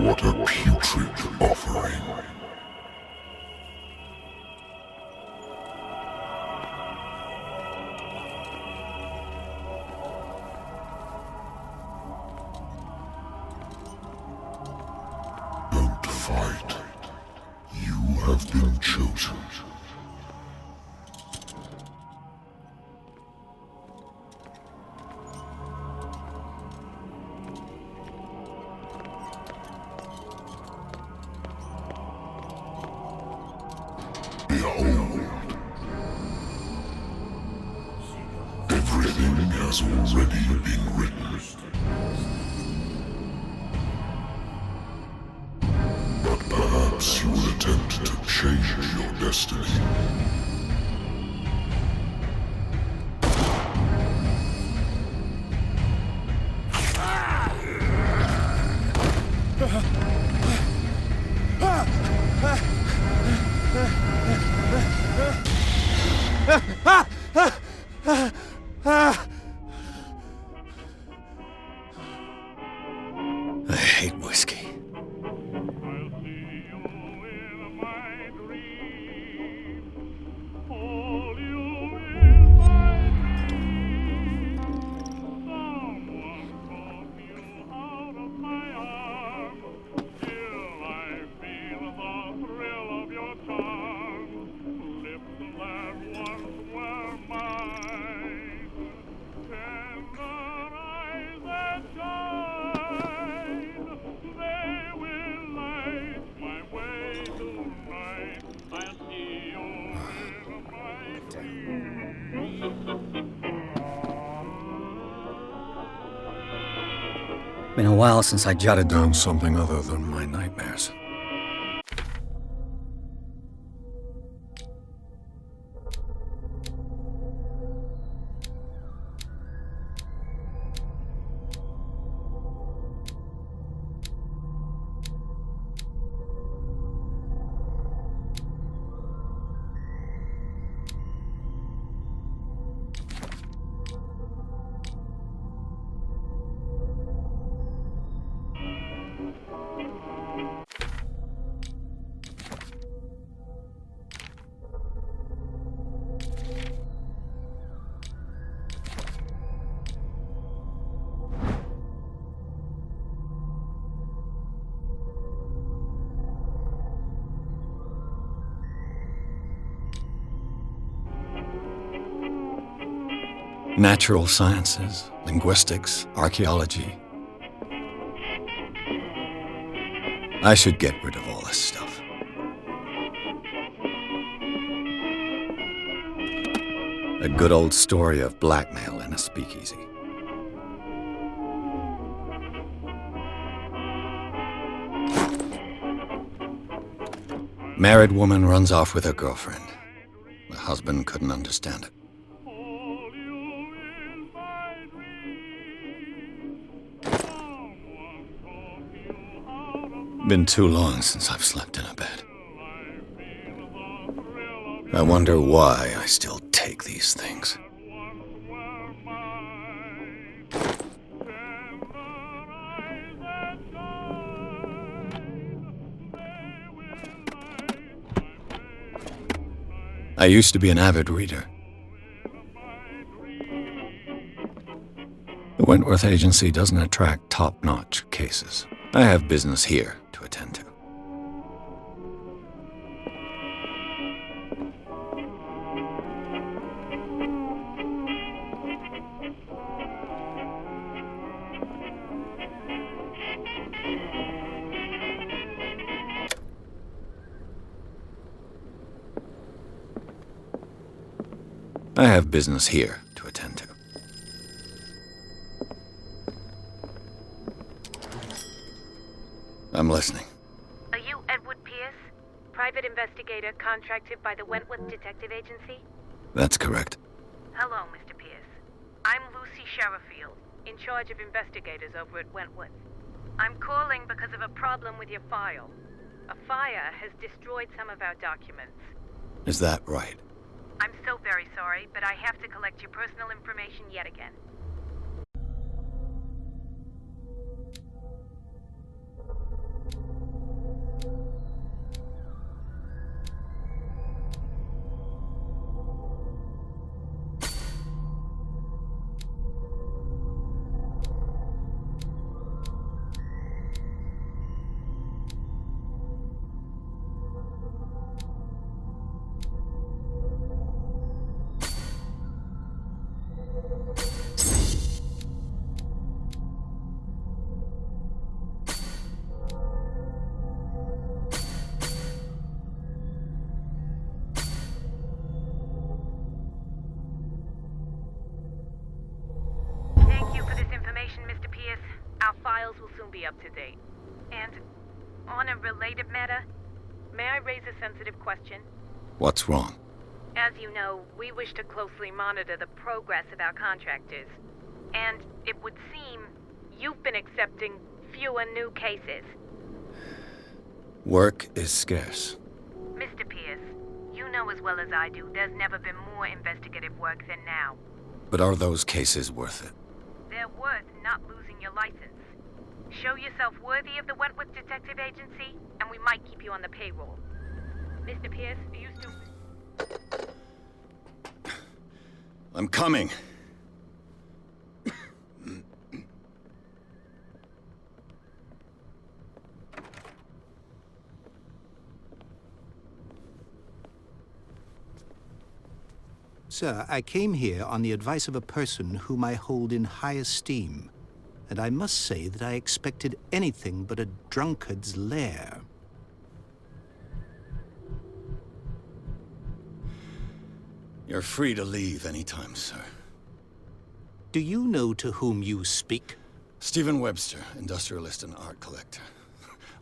What a putrid offering. Don't fight. You have been chosen. Behold. Everything has already been written. But perhaps you will attempt to change your destiny. I hate whiskey. Been a while since I jotted down something other than my nightmares. Natural sciences, linguistics, archaeology. I should get rid of all this stuff. A good old story of blackmail in a speakeasy. Married woman runs off with her girlfriend. The husband couldn't understand it. Been too long since I've slept in a bed. I wonder why I still take these things. I used to be an avid reader. The Wentworth Agency doesn't attract top-notch cases. I have business here to attend to. I have business here to attend to. I'm listening. Are you Edward Pierce, private investigator contracted by the Wentworth Detective Agency? That's correct. Hello, Mr. Pierce. I'm Lucy Sherifield, in charge of investigators over at Wentworth. I'm calling because of a problem with your file. A fire has destroyed some of our documents. Is that right? I'm so very sorry, but I have to collect your personal information yet again. files will soon be up to date. And on a related matter, may I raise a sensitive question? What's wrong? As you know, we wish to closely monitor the progress of our contractors. And it would seem you've been accepting fewer new cases. Work is scarce. Mr. Pierce, you know as well as I do, there's never been more investigative work than now. But are those cases worth it? They're worth not losing your license. Show yourself worthy of the Wentworth Detective Agency, and we might keep you on the payroll. Mr. Pierce, are you still... I'm coming. Sir, I came here on the advice of a person whom I hold in high esteem, and I must say that I expected anything but a drunkard's lair. You're free to leave anytime, sir. Do you know to whom you speak? Stephen Webster, industrialist and art collector.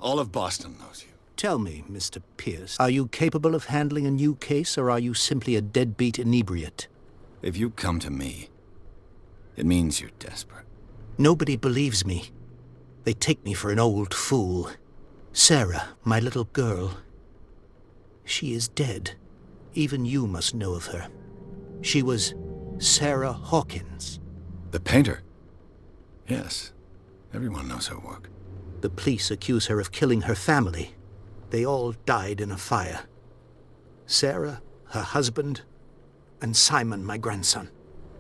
All of Boston knows you. Tell me, Mr. Pierce, are you capable of handling a new case, or are you simply a deadbeat inebriate? If you come to me, it means you're desperate. Nobody believes me. They take me for an old fool. Sarah, my little girl, she is dead. Even you must know of her. She was Sarah Hawkins. The painter? Yes. Everyone knows her work. The police accuse her of killing her family. They all died in a fire. Sarah, her husband, and Simon, my grandson.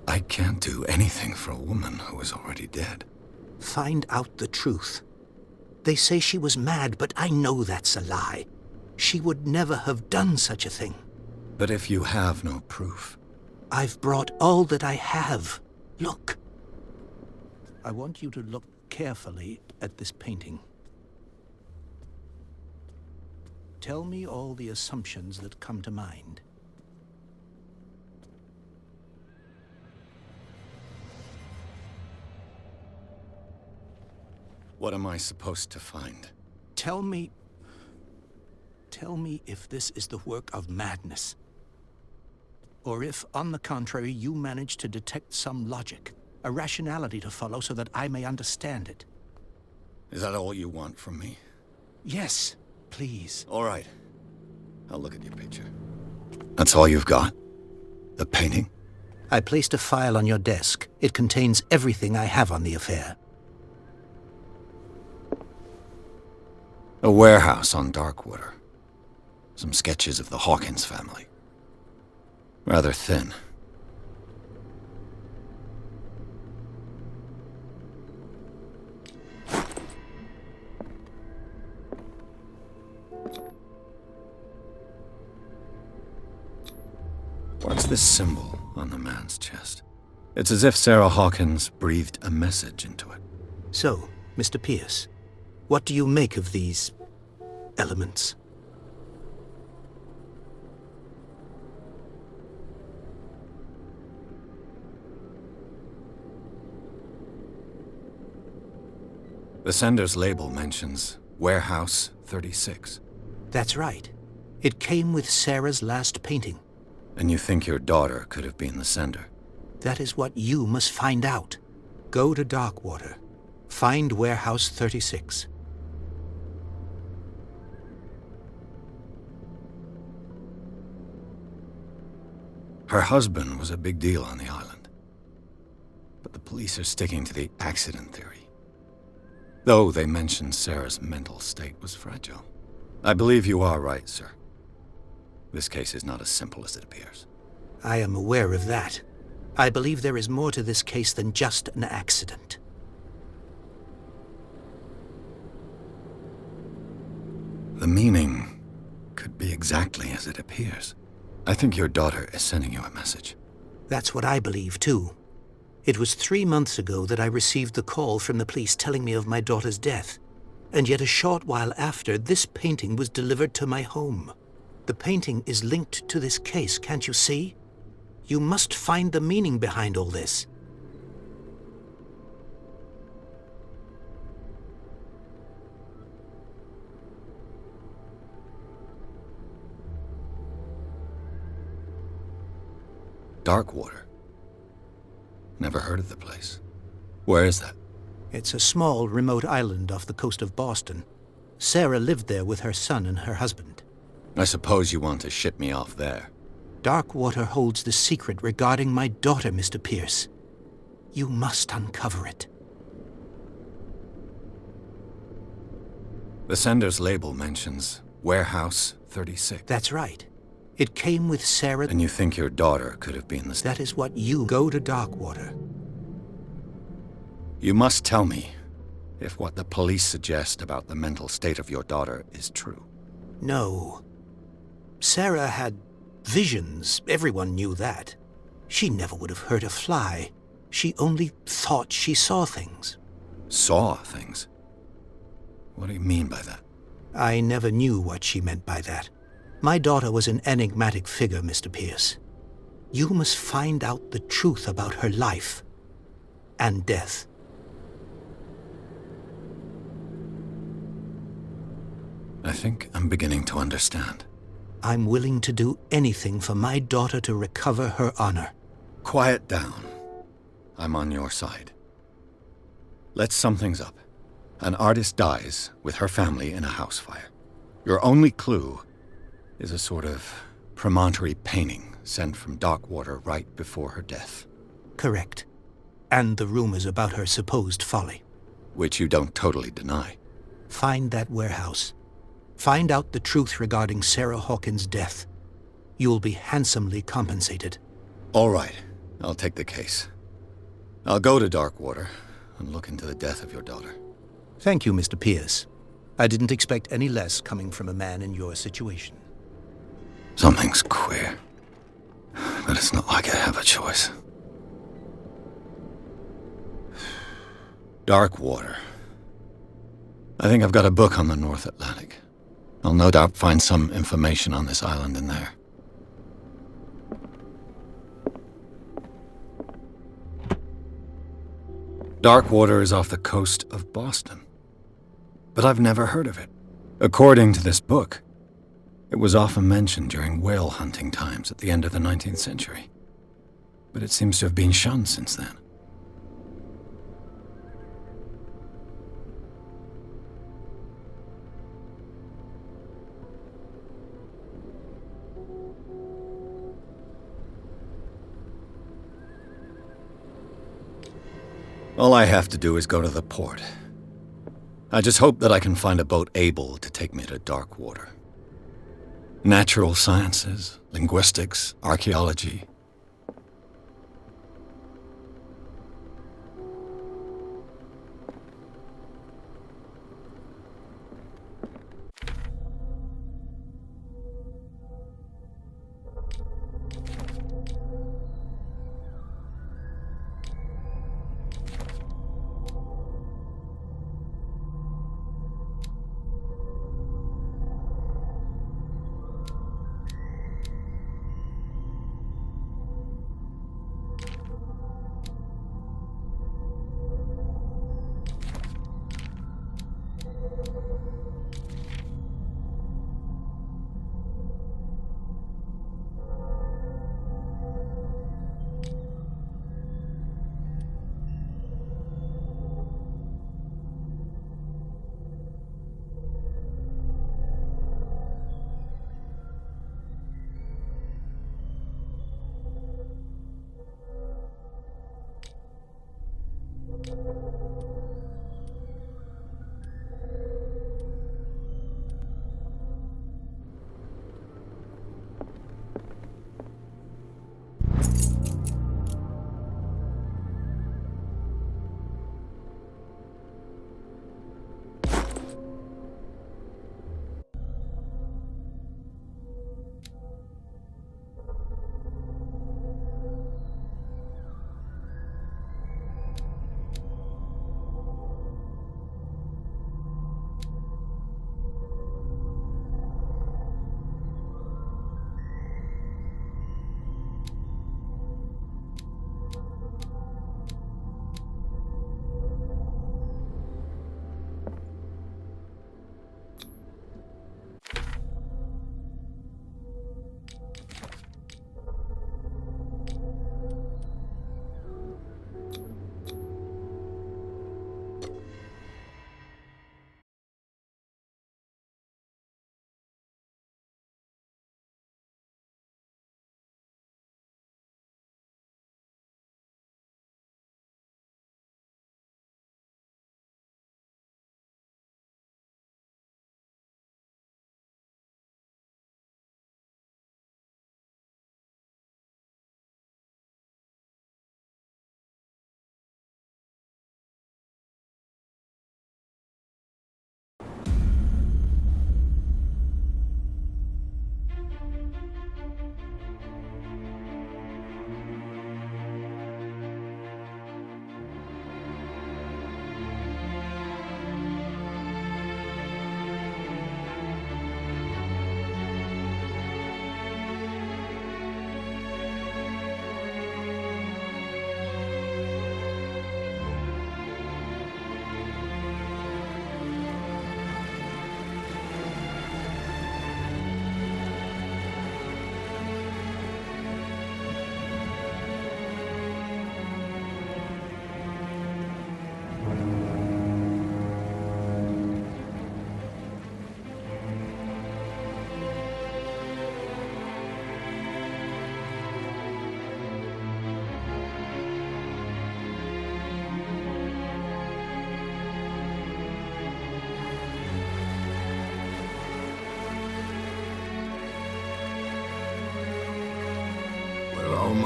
I can't do anything for a woman who is already dead. Find out the truth. They say she was mad, but I know that's a lie. She would never have done such a thing. But if you have no proof... I've brought all that I have. Look. I want you to look carefully at this painting. Tell me all the assumptions that come to mind. What am I supposed to find? Tell me if this is the work of madness. Or if, on the contrary, you manage to detect some logic, a rationality to follow so that I may understand it. Is that all you want from me? Yes, please. All right. I'll look at your picture. That's all you've got? The painting? I placed a file on your desk. It contains everything I have on the affair. A warehouse on Darkwater. Some sketches of the Hawkins family. Rather thin. What's this symbol on the man's chest? It's as if Sarah Hawkins breathed a message into it. So, Mr. Pierce, what do you make of these elements? The sender's label mentions Warehouse 36. That's right. It came with Sarah's last painting. And you think your daughter could have been the sender? That is what you must find out. Go to Darkwater. Find Warehouse 36. Her husband was a big deal on the island. But the police are sticking to the accident theory. Though they mentioned Sarah's mental state was fragile. I believe you are right, sir. This case is not as simple as it appears. I am aware of that. I believe there is more to this case than just an accident. The meaning could be exactly as it appears. I think your daughter is sending you a message. That's what I believe, too. It was 3 months ago that I received the call from the police telling me of my daughter's death. And yet a short while after, this painting was delivered to my home. The painting is linked to this case, can't you see? You must find the meaning behind all this. Darkwater. Never heard of the place. Where is that? It's a small, remote island off the coast of Boston. Sarah lived there with her son and her husband. I suppose you want to ship me off there. Darkwater holds the secret regarding my daughter, Mr. Pierce. You must uncover it. The sender's label mentions Warehouse 36. That's right. It came with Sarah. And you think your daughter could have been the... That is what you go to Darkwater. You must tell me if what the police suggest about the mental state of your daughter is true. No. Sarah had visions. Everyone knew that. She never would have hurt a fly. She only thought she saw things. Saw things? What do you mean by that? I never knew what she meant by that. My daughter was an enigmatic figure, Mr. Pierce. You must find out the truth about her life and death. I think I'm beginning to understand. I'm willing to do anything for my daughter to recover her honor. Quiet down. I'm on your side. Let's sum things up. An artist dies with her family in a house fire. Your only clue is a sort of promontory painting sent from Darkwater right before her death. Correct. And the rumors about her supposed folly. Which you don't totally deny. Find that warehouse. Find out the truth regarding Sarah Hawkins' death. You'll be handsomely compensated. All right. I'll take the case. I'll go to Darkwater and look into the death of your daughter. Thank you, Mr. Pierce. I didn't expect any less coming from a man in your situation. Something's queer. But it's not like I have a choice. Darkwater. I think I've got a book on the North Atlantic. I'll no doubt find some information on this island in there. Darkwater is off the coast of Boston. But I've never heard of it. According to this book, it was often mentioned during whale hunting times at the end of the 19th century. But it seems to have been shunned since then. All I have to do is go to the port. I just hope that I can find a boat able to take me to Darkwater. Natural sciences, linguistics, archaeology.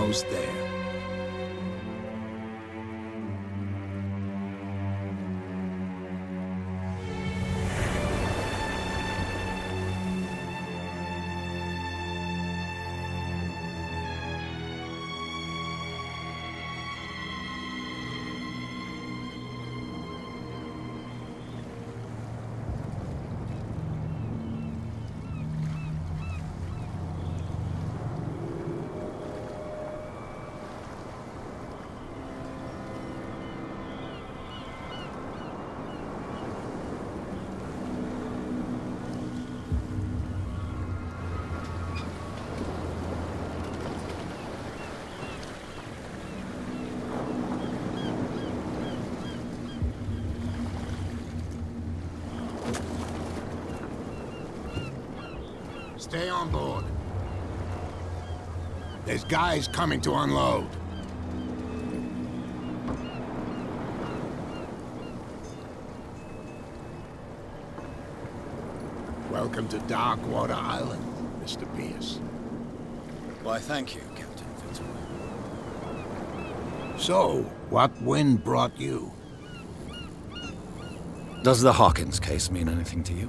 almost there. Stay on board. There's guys coming to unload. Welcome to Darkwater Island, Mr. Pierce. Why, thank you, Captain Fitzroy. So, what wind brought you? Does the Hawkins case mean anything to you?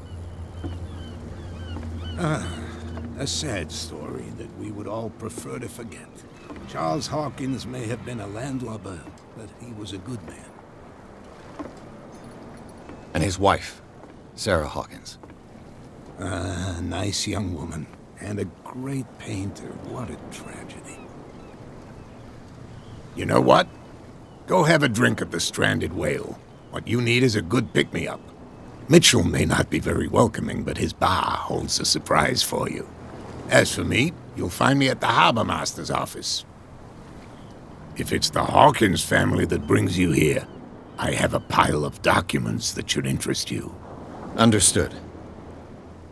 A sad story that we would all prefer to forget. Charles Hawkins may have been a landlubber, but he was a good man. And his wife, Sarah Hawkins. A nice young woman, and a great painter. What a tragedy. You know what? Go have a drink at the Stranded Whale. What you need is a good pick-me-up. Mitchell may not be very welcoming, but his bar holds a surprise for you. As for me, you'll find me at the Harbor Master's office. If it's the Hawkins family that brings you here, I have a pile of documents that should interest you. Understood.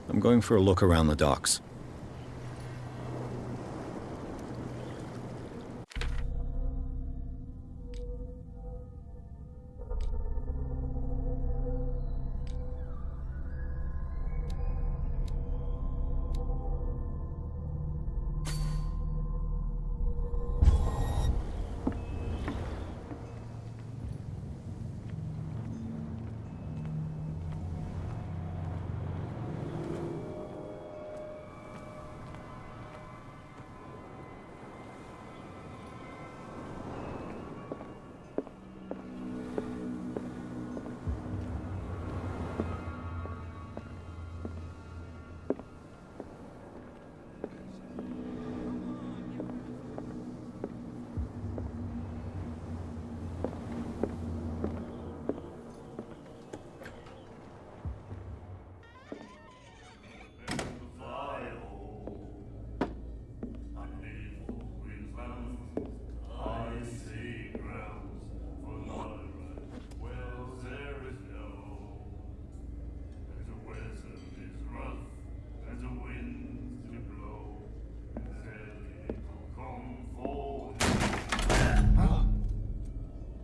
I'm going for a look around the docks.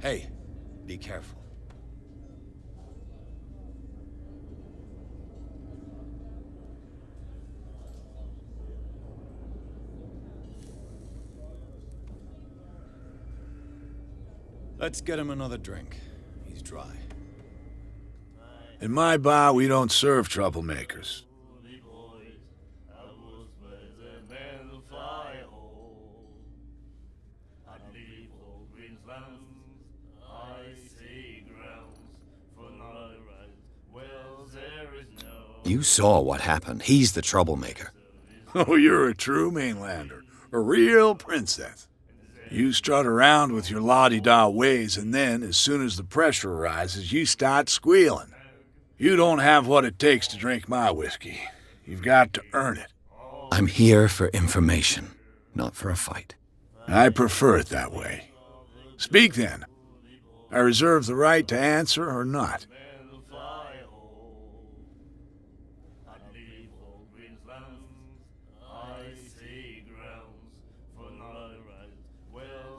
Hey, be careful. Let's get him another drink. He's dry. In my bar, we don't serve troublemakers. You saw what happened. He's the troublemaker. Oh, you're a true mainlander. A real princess. You strut around with your la-di-da ways, and then, as soon as the pressure arises, you start squealing. You don't have what it takes to drink my whiskey. You've got to earn it. I'm here for information, not for a fight. I prefer it that way. Speak then. I reserve the right to answer or not.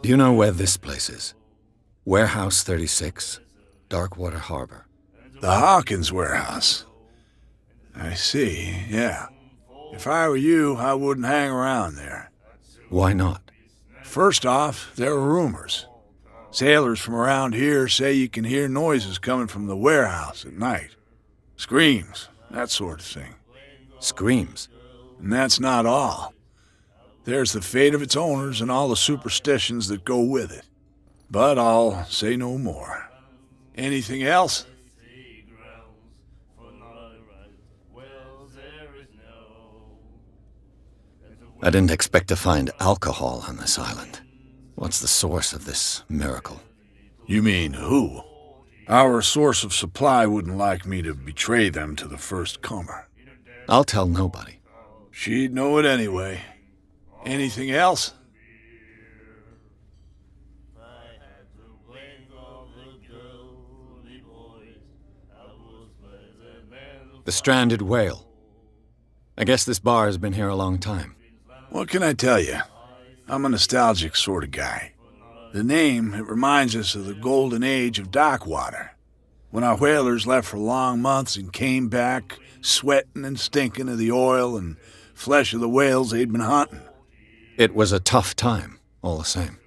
Do you know where this place is? Warehouse 36, Darkwater Harbor. The Hawkins warehouse. I see, yeah. If I were you, I wouldn't hang around there. Why not? First off, there are rumors. Sailors from around here say you can hear noises coming from the warehouse at night. Screams, that sort of thing. Screams? And that's not all. There's the fate of its owners and all the superstitions that go with it. But I'll say no more. Anything else? I didn't expect to find alcohol on this island. What's the source of this miracle? You mean who? Our source of supply wouldn't like me to betray them to the first comer. I'll tell nobody. She'd know it anyway. Anything else? The stranded whale. I guess this bar has been here a long time. What can I tell you? I'm a nostalgic sort of guy. The name, it reminds us of the golden age of dockwater, when our whalers left for long months and came back sweating and stinking of the oil and flesh of the whales they'd been hunting. It was a tough time, all the same.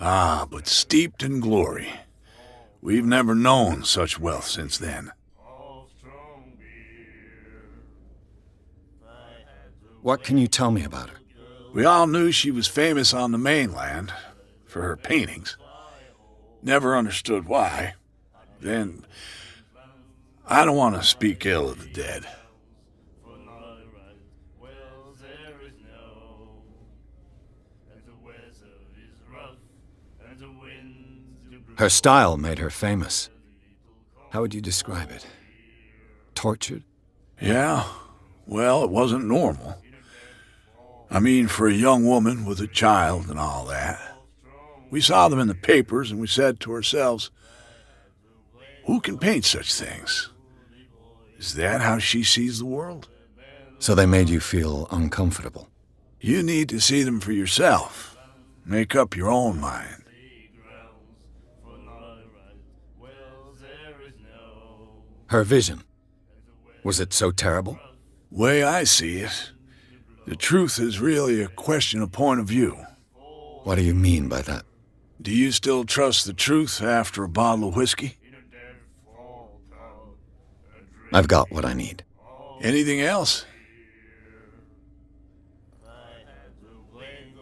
Ah, but steeped in glory. We've never known such wealth since then. What can you tell me about her? We all knew she was famous on the mainland for her paintings. Never understood why. Then, I don't want to speak ill of the dead. Her style made her famous. How would you describe it? Tortured? Yeah, well, it wasn't normal. I mean, for a young woman with a child and all that. We saw them in the papers and we said to ourselves, who can paint such things? Is that how she sees the world? So they made you feel uncomfortable. You need to see them for yourself. Make up your own mind. Her vision. Was it so terrible? Way I see it, the truth is really a question of point of view. What do you mean by that? Do you still trust the truth after a bottle of whiskey? I've got what I need. Anything else?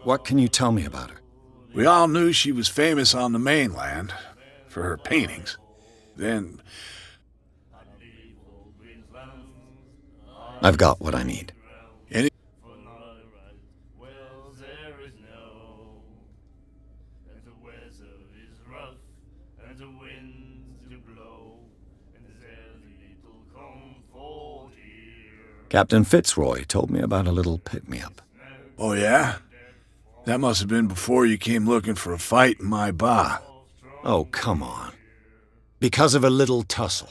What can you tell me about her? We all knew she was famous on the mainland for her paintings. Then, I've got what I need. any... Captain Fitzroy told me about a little pick-me-up. Oh, yeah? That must have been before you came looking for a fight in my bar. Oh, come on. Because of a little tussle.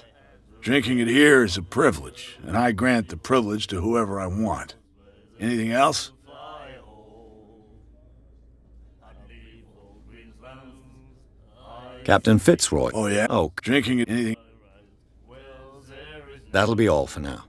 Drinking it here is a privilege, and I grant the privilege to whoever I want. Anything else? Captain Fitzroy. Oh, yeah? Oh, Drinking it, anything... that'll be all for now.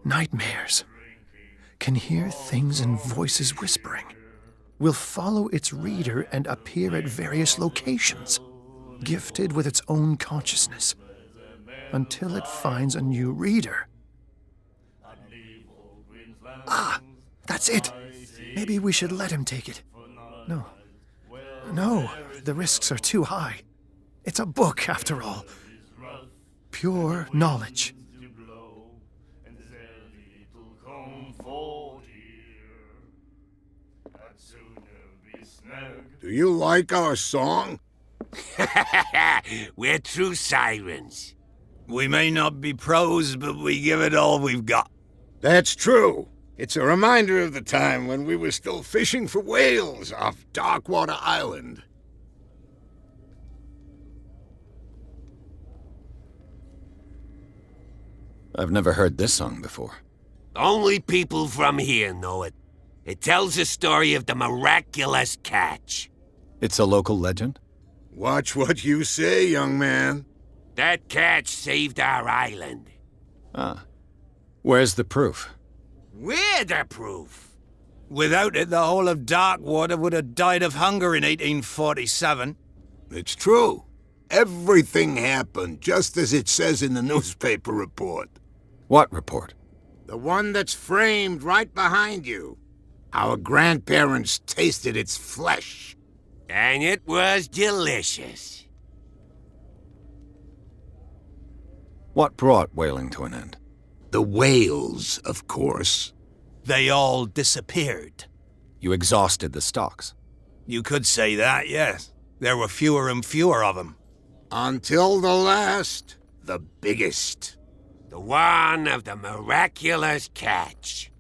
Nightmares. Can hear things and voices whispering. Will follow its reader and appear at various locations, gifted with its own consciousness, until it finds a new reader. Ah, that's it. Maybe we should let him take it. No, the risks are too high. It's a book, after all. Pure knowledge. Do you like our song? We're true sirens. We may not be pros, but we give it all we've got. That's true. It's a reminder of the time when we were still fishing for whales off Darkwater Island. I've never heard this song before. Only people from here know it. It tells the story of the miraculous catch. It's a local legend? Watch what you say, young man. That catch saved our island. Ah. Where's the proof? We're the proof. Without it, the whole of Darkwater would have died of hunger in 1847. It's true. Everything happened just as it says in the newspaper report. What report? The one that's framed right behind you. Our grandparents tasted its flesh. And it was delicious. What brought whaling to an end? The whales, of course. They all disappeared. You exhausted the stocks. You could say that, yes. There were fewer and fewer of them. Until the last, the biggest. The one of the miraculous catch.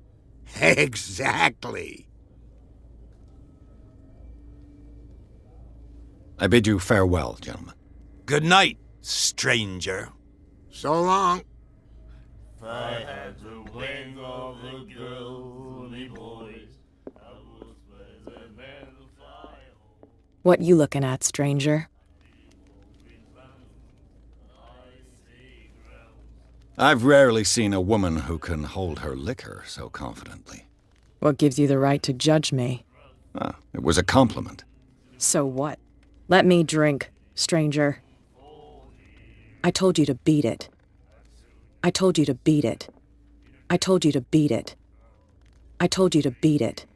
Exactly. I bid you farewell, gentlemen. Good night, stranger. So long. If I had the wings of the girly boys, I would spread them and fly. What you looking at, stranger? I've rarely seen a woman who can hold her liquor so confidently. What gives you the right to judge me? Ah, it was a compliment. So what? Let me drink, stranger. I told you to beat it. I told you to beat it. I told you to beat it. I told you to beat it.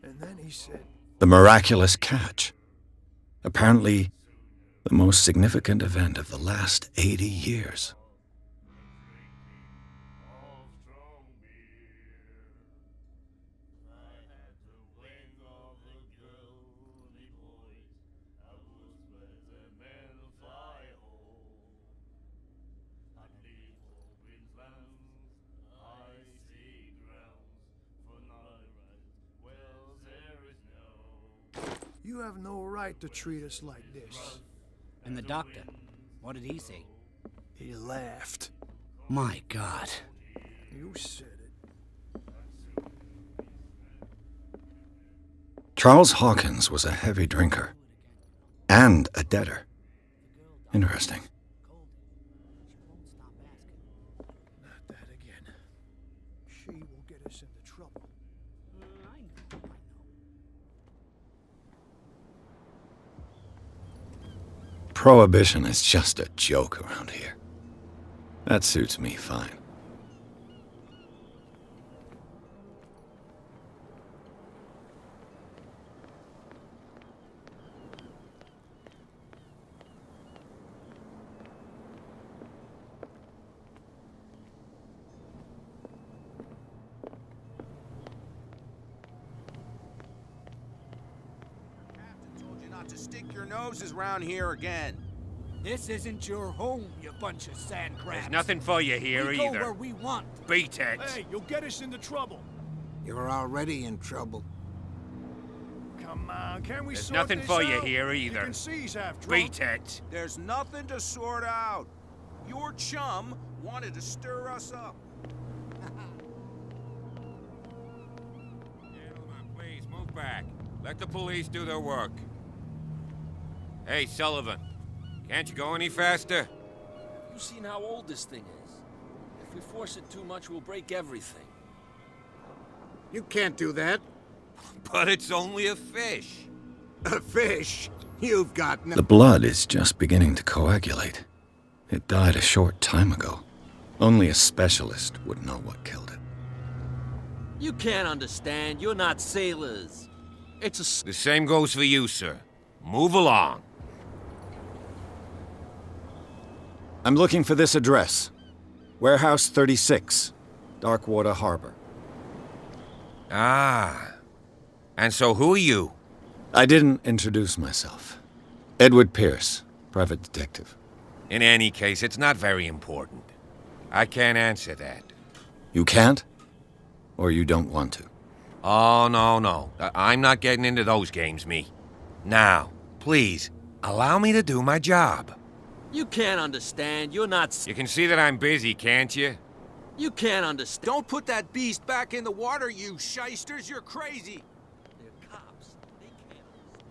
And then he said, The miraculous catch. Apparently, the most significant event of the last 80 years. "You have no right to treat us like this." And the doctor, what did he say? He laughed. My God. You said it. Charles Hawkins was a heavy drinker. And a debtor. Interesting. Not that again. She will get us into trouble. Prohibition is just a joke around here. That suits me fine. To stick your noses round here again. This isn't your home, you bunch of sand crabs. There's nothing for you here we either. go where we want. Beat it. Hey, you'll get us into trouble. You're already in trouble. Come on, can we There's sort nothing this for you out? here You either. can see he's half drunk. Beat it. There's nothing to sort out. Your chum wanted to stir us up. Gentlemen, please move back. Let the police do their work. Hey, Sullivan. Can't you go any faster? You've seen how old this thing is. If we force it too much, we'll break everything. You can't do that. But it's only a fish. A fish? You've got no... The blood is just beginning to coagulate. It died a short time ago. Only a specialist would know what killed it. You can't understand. You're not sailors. It's a... The same goes for you, sir. Move along. I'm looking for this address. Warehouse 36, Darkwater Harbor. Ah. And so who are you? I didn't introduce myself. Edward Pierce, Private detective. In any case, it's not very important. I can't answer that. You can't? Or you don't want to? Oh, no. I'm not getting into those games, me. Now, please, allow me to do my job. You can't understand. You're not... You can see that I'm busy, can't you? You can't understand. Don't put that beast back in the water, you shysters. You're crazy. They're cops. They can't understand.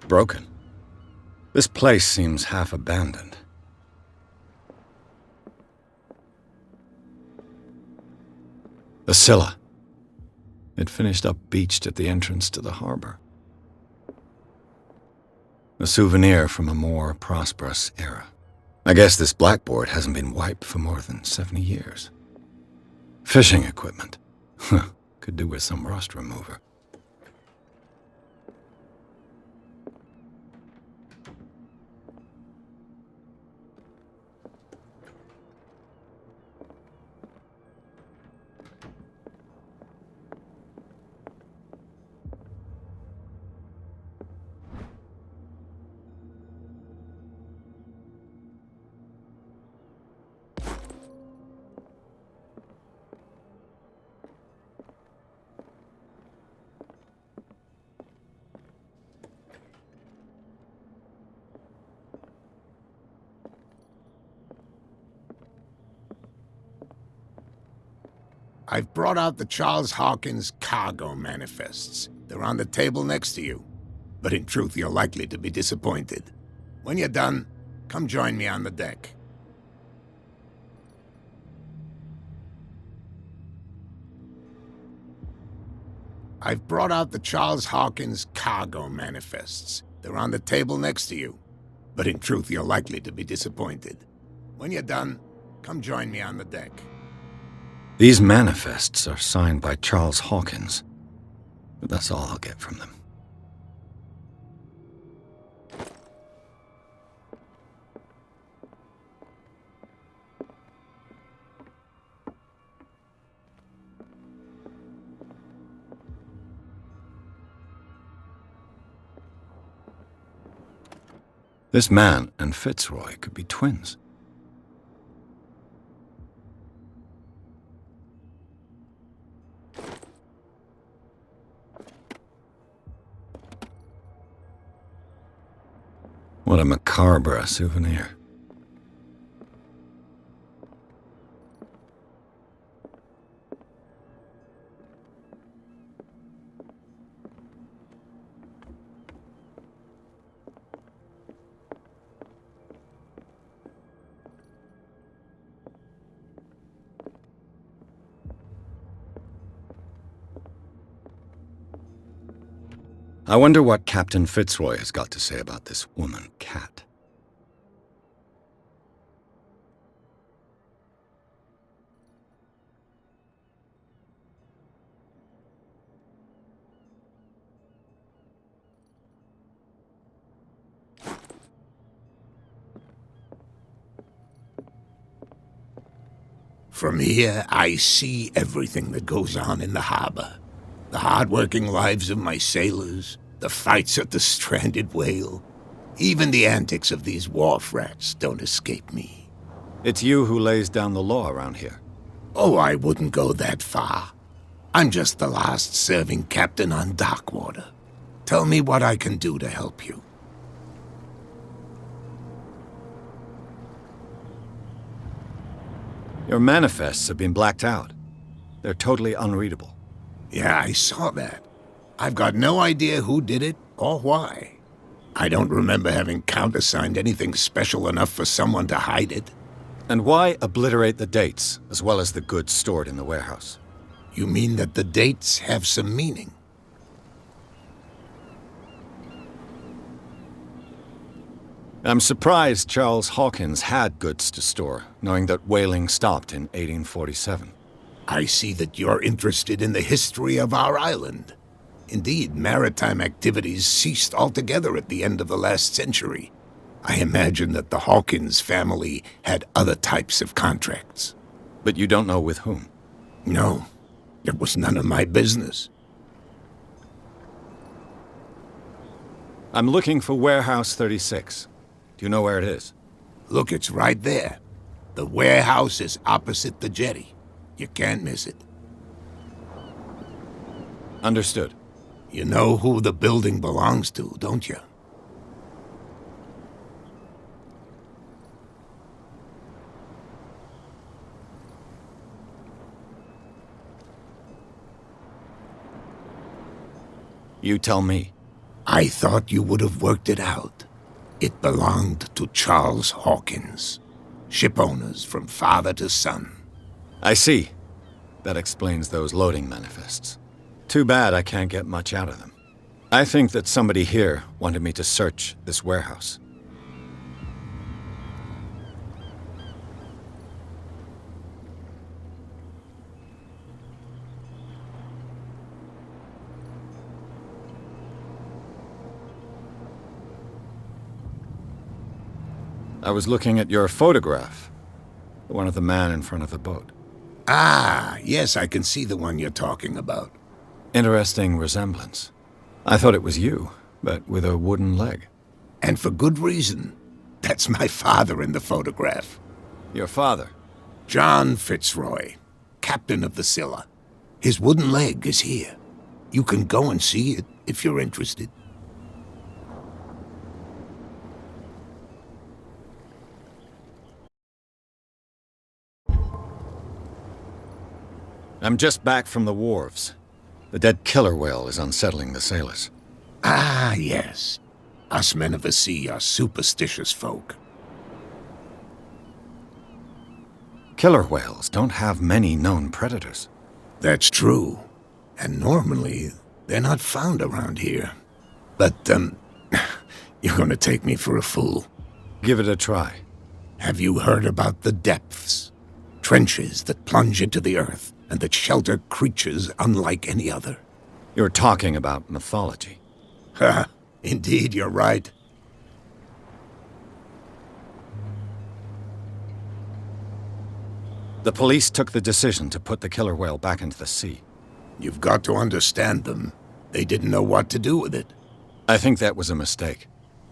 Broken. This place seems half abandoned. The Scylla. It finished up beached at the entrance to the harbor. A souvenir from a more prosperous era. I guess this blackboard hasn't been wiped for more than 70 years. Fishing equipment. Could do with some rust remover. I've brought out the Charles Hawkins cargo manifests. They're on the table next to you. But in truth, you're likely to be disappointed. When you're done, come join me on the deck. I've brought out the Charles Hawkins cargo manifests. They're on the table next to you. But in truth, you're likely to be disappointed. When you're done, come join me on the deck. These manifests are signed by Charles Hawkins, but that's all I'll get from them. This man and Fitzroy could be twins. What a macabre souvenir. I wonder what Captain Fitzroy has got to say about this woman, Cat. From here, I see everything that goes on in the harbor. The hard-working lives of my sailors, the fights at the stranded whale. Even the antics of these wharf rats don't escape me. It's you who lays down the law around here. Oh, I wouldn't go that far. I'm just the last serving captain on Darkwater. Tell me what I can do to help you. Your manifests have been blacked out. They're totally unreadable. Yeah, I saw that. I've got no idea who did it or why. I don't remember having countersigned anything special enough for someone to hide it. And why obliterate the dates, as well as the goods stored in the warehouse? You mean that the dates have some meaning? I'm surprised Charles Hawkins had goods to store, knowing that whaling stopped in 1847. I see that you're interested in the history of our island. Indeed, maritime activities ceased altogether at the end of the last century. I imagine that the Hawkins family had other types of contracts. But you don't know with whom? No, it was none of my business. I'm looking for Warehouse 36. Do you know where it is? Look, it's right there. The warehouse is opposite the jetty. You can't miss it. Understood. You know who the building belongs to, don't you? You tell me. I thought you would have worked it out. It belonged to Charles Hawkins. Ship owners from father to son. I see. That explains those loading manifests. Too bad I can't get much out of them. I think that somebody here wanted me to search this warehouse. I was looking at your photograph. The one of the man in front of the boat. Ah, yes, I can see the one you're talking about. Interesting resemblance. I thought it was you, but with a wooden leg. And for good reason. That's my father in the photograph. Your father? John Fitzroy, captain of the Scylla. His wooden leg is here. You can go and see it if you're interested. I'm just back from the wharves. The dead killer whale is unsettling the sailors. Ah, yes. Us men of the sea are superstitious folk. Killer whales don't have many known predators. That's true. And normally, they're not found around here. But, you're gonna take me for a fool. Give it a try. Have you heard about the depths? Trenches that plunge into the earth and that shelter creatures unlike any other. You're talking about mythology. Ha! Indeed, you're right. The police took the decision to put the killer whale back into the sea. You've got to understand them. They didn't know what to do with it. I think that was a mistake.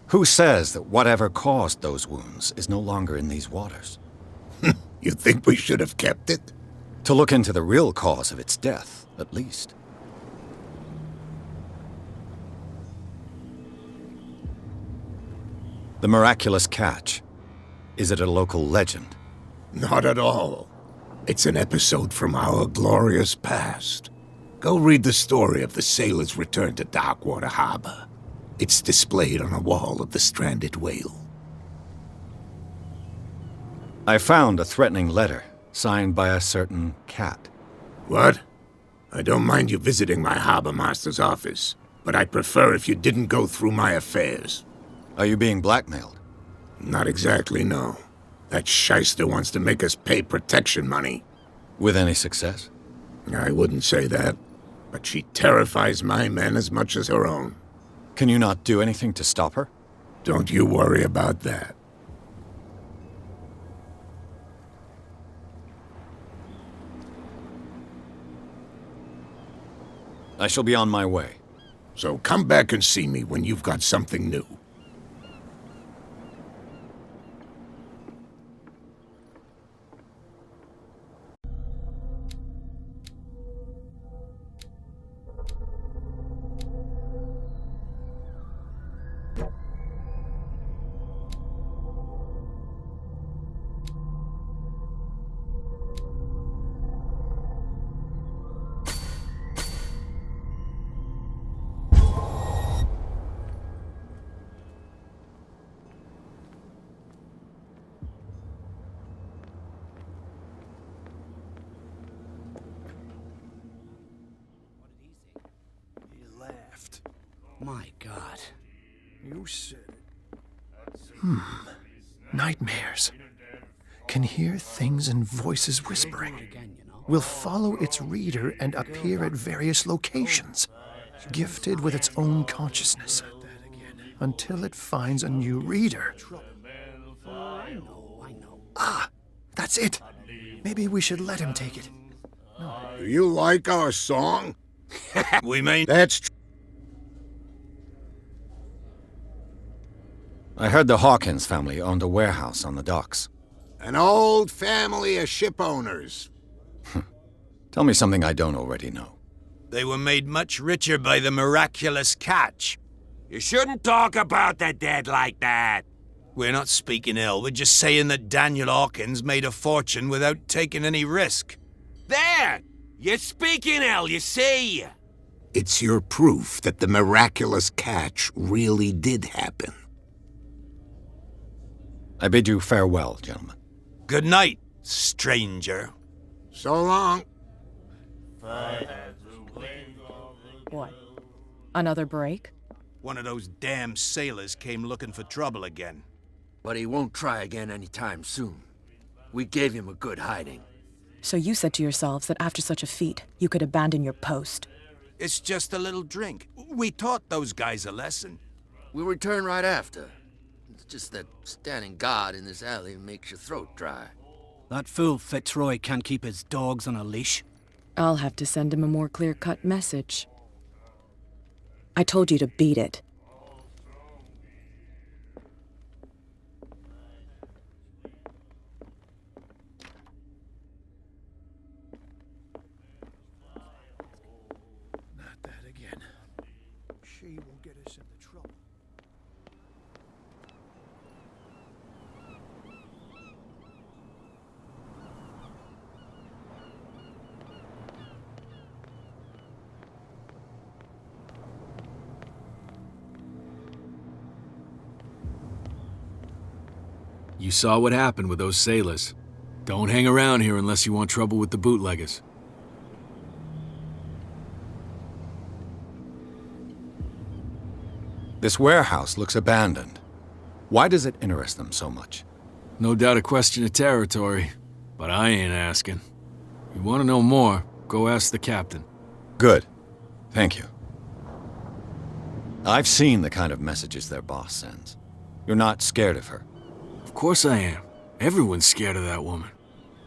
Who says that whatever caused those wounds is no longer in these waters? You think we should have kept it? To look into the real cause of its death, at least. The miraculous catch. Is it a local legend? Not at all. It's an episode from our glorious past. Go read the story of the sailor's return to Darkwater Harbor. It's displayed on a wall of the stranded whale. I found a threatening letter, signed by a certain cat. What? I don't mind you visiting my harbor master's office, but I'd prefer if you didn't go through my affairs. Are you being blackmailed? Not exactly, no. That shyster wants to make us pay protection money. With any success? I wouldn't say that, but she terrifies my men as much as her own. Can you not do anything to stop her? Don't you worry about that. I shall be on my way. So come back and see me when you've got something new. My God. You said it. Nightmares. Can hear things and voices whispering. Will follow its reader and appear at various locations, gifted with its own consciousness, until it finds a new reader. I know. Ah, that's it. Maybe we should let him take it. Do you like our song? We may... That's true. I heard the Hawkins family owned a warehouse on the docks. An old family of ship owners. Tell me something I don't already know. They were made much richer by the miraculous catch. You shouldn't talk about the dead like that. We're not speaking ill, we're just saying that Daniel Hawkins made a fortune without taking any risk. There! You're speaking ill, you see? It's your proof that the miraculous catch really did happen. I bid you farewell, gentlemen. Good night, stranger. So long. What? Another break? One of those damn sailors came looking for trouble again. But he won't try again anytime soon. We gave him a good hiding. So you said to yourselves that after such a feat, you could abandon your post. It's just a little drink. We taught those guys a lesson. We'll return right after. It's just that standing guard in this alley makes your throat dry. That fool Fitzroy can't keep his dogs on a leash. I'll have to send him a more clear-cut message. I told you to beat it. Not that again. She will get us into trouble. You saw what happened with those sailors. Don't hang around here unless you want trouble with the bootleggers. This warehouse looks abandoned. Why does it interest them so much? No doubt a question of territory, but I ain't asking. You want to know more, go ask the captain. Good. Thank you. I've seen the kind of messages their boss sends. You're not scared of her. Of course I am. Everyone's scared of that woman.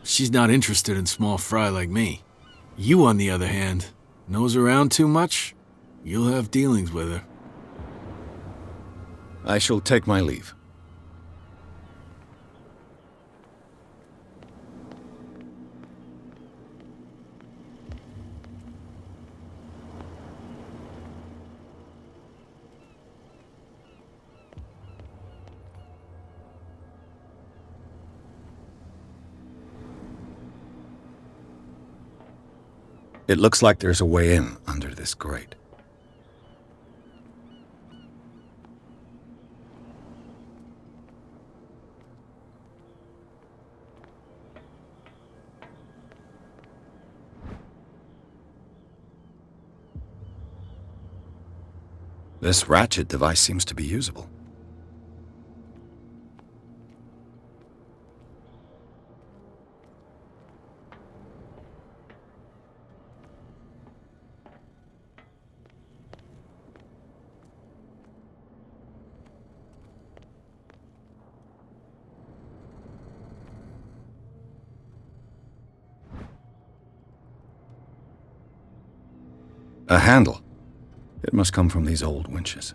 She's not interested in small fry like me. You, on the other hand, nose around too much, you'll have dealings with her. I shall take my leave. It looks like there's a way in under this grate. This ratchet device seems to be usable. A handle. It must come from these old winches.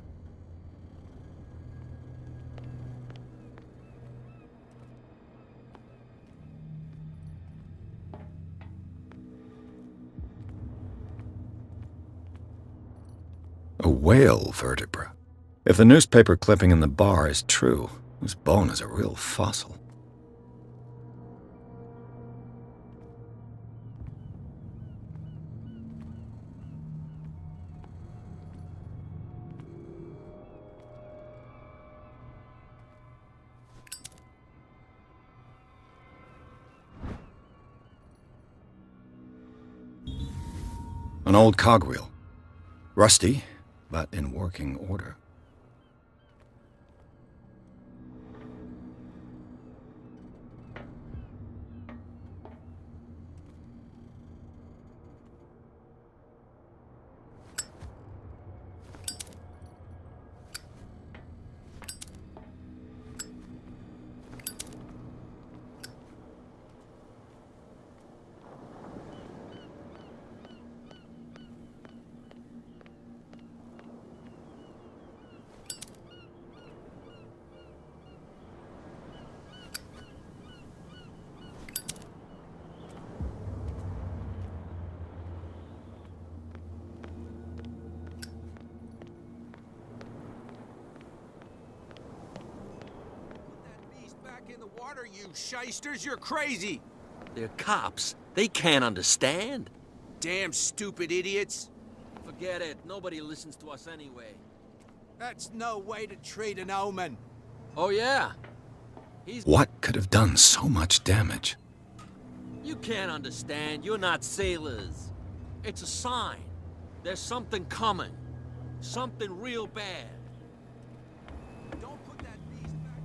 A whale vertebra. If the newspaper clipping in the bar is true, this bone is a real fossil. An old cogwheel. Rusty, but in working order. In the water, you shysters, you're crazy! They're cops. They can't understand. Damn stupid idiots! Forget it. Nobody listens to us anyway. That's no way to treat an omen. Oh, yeah? What could have done so much damage? You can't understand. You're not sailors. It's a sign. There's something coming. Something real bad. Don't put that beast back.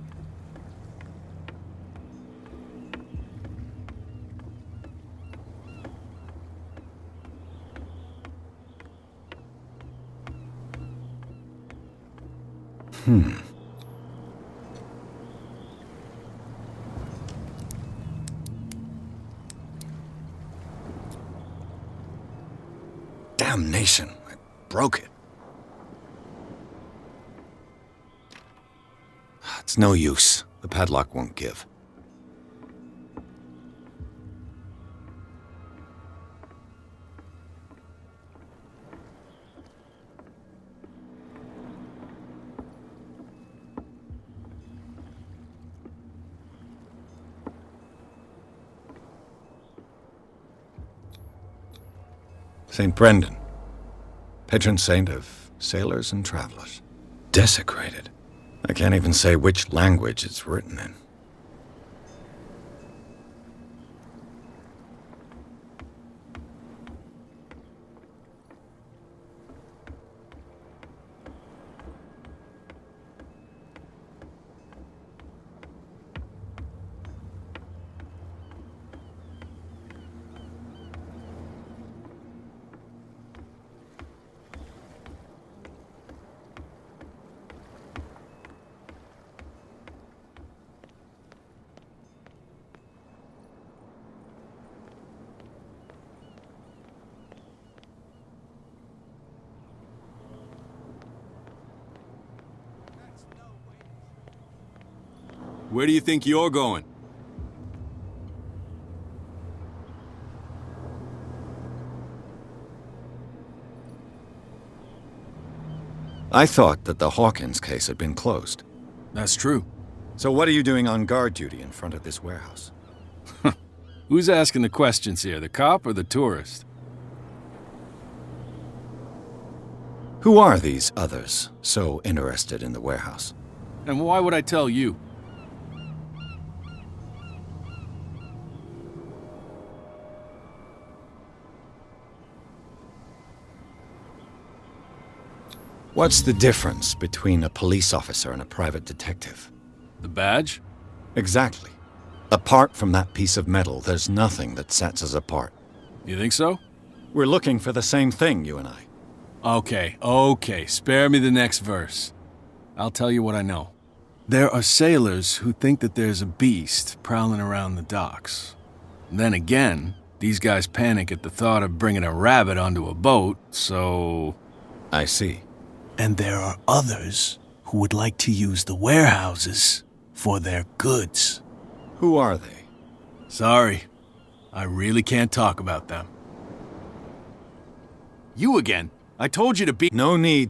Damnation! I broke it. It's no use. The padlock won't give. St. Brendan, patron saint of sailors and travelers. Desecrated. I can't even say which language it's written in. Where do you think you're going? I thought that the Hawkins case had been closed. That's true. So what are you doing on guard duty in front of this warehouse? Who's asking the questions here, the cop or the tourist? Who are these others so interested in the warehouse? And why would I tell you? What's the difference between a police officer and a private detective? The badge? Exactly. Apart from that piece of metal, there's nothing that sets us apart. You think so? We're looking for the same thing, you and I. Okay, spare me the next verse. I'll tell you what I know. There are sailors who think that there's a beast prowling around the docks. Then again, these guys panic at the thought of bringing a rabbit onto a boat, so... I see. And there are others who would like to use the warehouses for their goods. Who are they? Sorry, I really can't talk about them. You again. I told you to be... No need